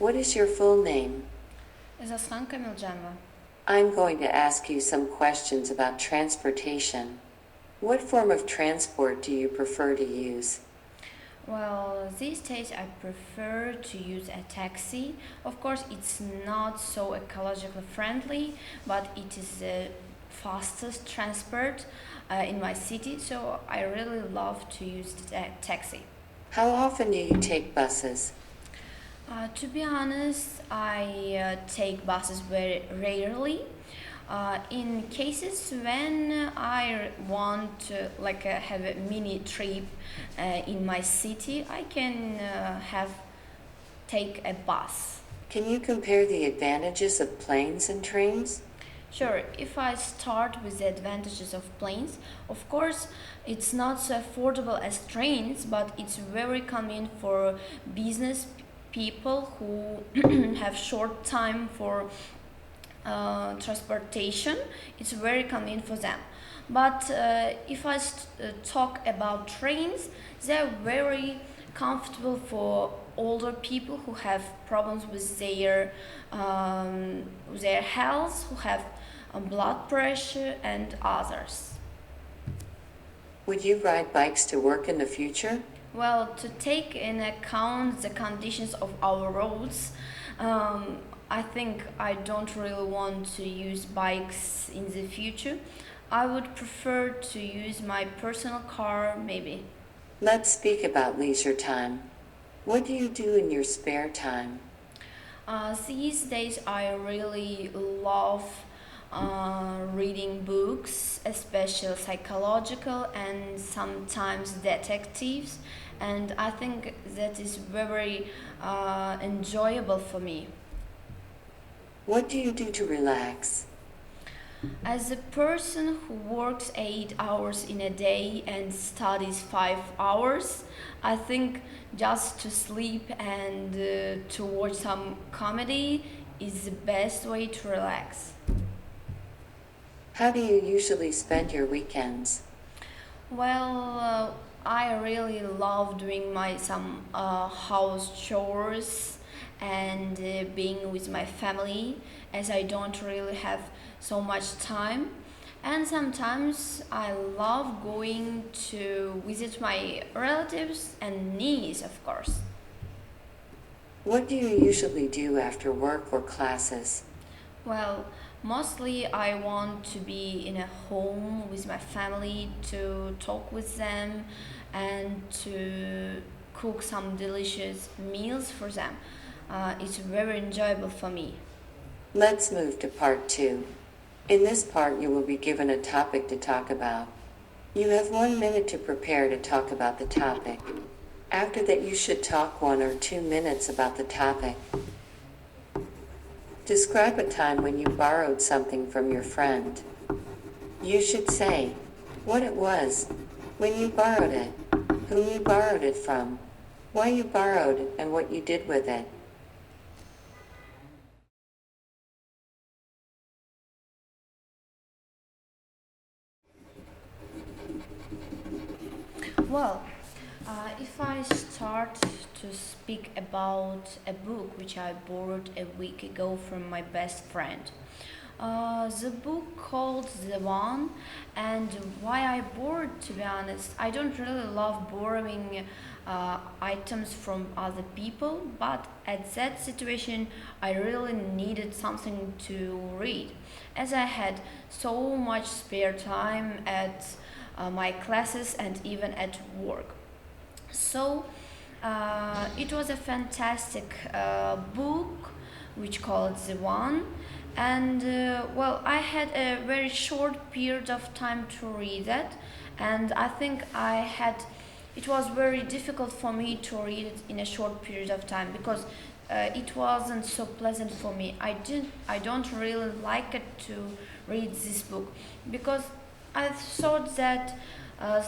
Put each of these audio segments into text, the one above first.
What is your full name? I'm going to ask you some questions about transportation. What form of transport do you prefer to use? Well, these days I prefer to use a taxi. Of course, it's not so ecologically friendly, but it is the fastest transport in my city, so I really love to use the taxi. How often do you take buses? To be honest, I take buses very rarely. In cases when I want to have a mini trip in my city, I can have take a bus. Can you compare the advantages of planes and trains? Sure, if I start with the advantages of planes, of course it's not so affordable as trains, but it's very convenient for business people who have short time for transportation. It's very convenient for them. But if I talk about trains, they're very comfortable for older people who have problems with their health, who have blood pressure and others. Would you ride bikes to work in the future? Well, to take in account the conditions of our roads, I think I don't really want to use bikes in the future. I would prefer to use my personal car, maybe. Let's speak about leisure time. What do you do in your spare time? These days, I really love reading books, especially psychological and sometimes detectives, and I think that is very enjoyable for me. What do you do to relax? As a person who works 8 hours in a day and studies 5 hours, I think just to sleep and to watch some comedy is the best way to relax. How do you usually spend your weekends? Well, I really love doing my some house chores and being with my family, as I don't really have so much time. And sometimes I love going to visit my relatives and niece, of course. What do you usually do after work or classes? Well, mostly I want to be in a home with my family to talk with them and to cook some delicious meals for them. It's very enjoyable for me. Let's move to part 2. In this part, you will be given a topic to talk about. You have 1 minute to prepare to talk about the topic. After that, you should talk 1 or 2 minutes about the topic. Describe a time when you borrowed something from your friend. You should say what it was, when you borrowed it, whom you borrowed it from, why you borrowed, and what you did with it. Well, if I start to speak about a book which I borrowed a week ago from my best friend. The book called The One, and why I borrowed, to be honest, I don't really love borrowing items from other people, but at that situation I really needed something to read, as I had so much spare time at my classes and even at work. So it was a fantastic book which called The One, and well, I had a very short period of time to read it, and I think it was very difficult for me to read it in a short period of time because it wasn't so pleasant for me. I don't really like it to read this book because I thought that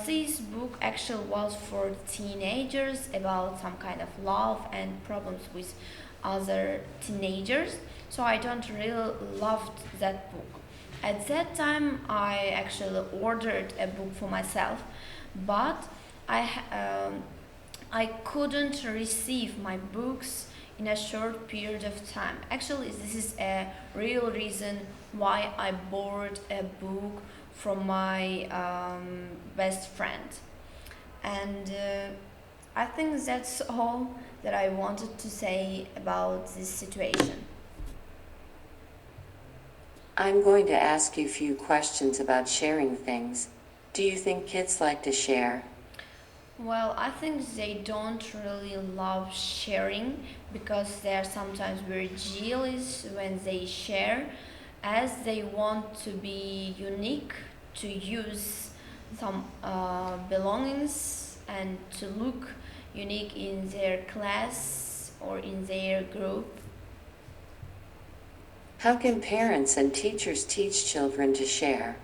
this book actually was for teenagers about some kind of love and problems with other teenagers. So I don't really loved that book. At that time, I actually ordered a book for myself, but I couldn't receive my books in a short period of time. Actually, this is a real reason why I borrowed a book from my best friend. And I think that's all that I wanted to say about this situation. I'm going to ask you a few questions about sharing things. Do you think kids like to share? Well, I think they don't really love sharing because they are sometimes very jealous when they share, as they want to be unique, to use some belongings and to look unique in their class or in their group. How can parents and teachers teach children to share?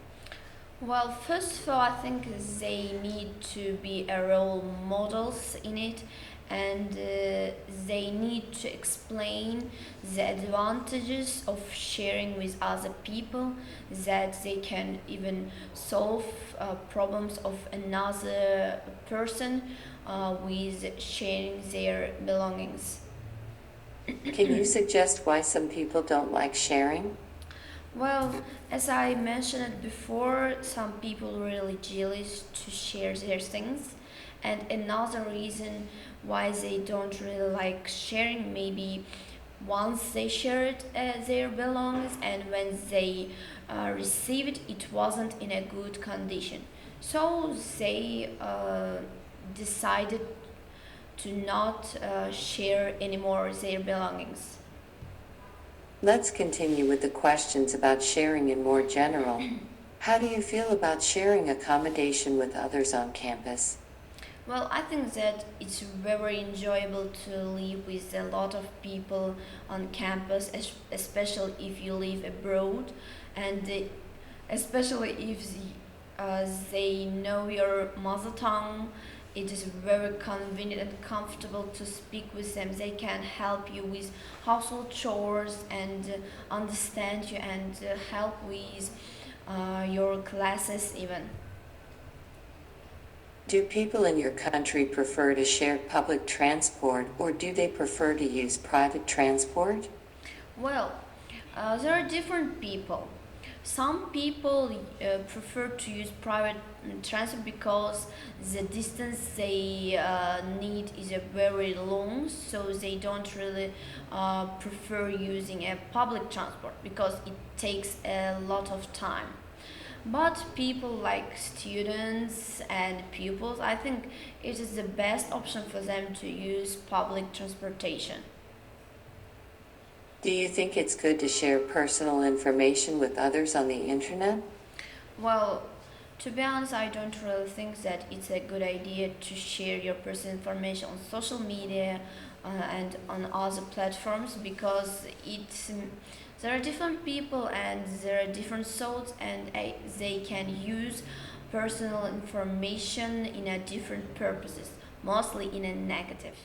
Well, first of all, I think they need to be a role models in it, and they need to explain the advantages of sharing with other people, that they can even solve problems of another person with sharing their belongings. Can you suggest why some people don't like sharing? Well, as I mentioned before, some people really jealous to share their things, and another reason why they don't really like sharing, maybe once they shared their belongings and when they received it, it wasn't in a good condition. So they decided to not share anymore their belongings. Let's continue with the questions about sharing in more general. How do you feel about sharing accommodation with others on campus? Well, I think that it's very enjoyable to live with a lot of people on campus, especially if you live abroad, and especially if they know your mother tongue. It is very convenient and comfortable to speak with them. They can help you with household chores and understand you and help with your classes even. Do people in your country prefer to share public transport or do they prefer to use private transport? Well, there are different people. Some people prefer to use private transport because the distance they need is a very long, so they don't really prefer using a public transport because it takes a lot of time. But people like students and pupils, I think it is the best option for them to use public transportation. Do you think it's good to share personal information with others on the internet? Well, to be honest, I don't really think that it's a good idea to share your personal information on social media and on other platforms because there are different people and there are different thoughts, and they can use personal information in a different purposes, mostly in a negative.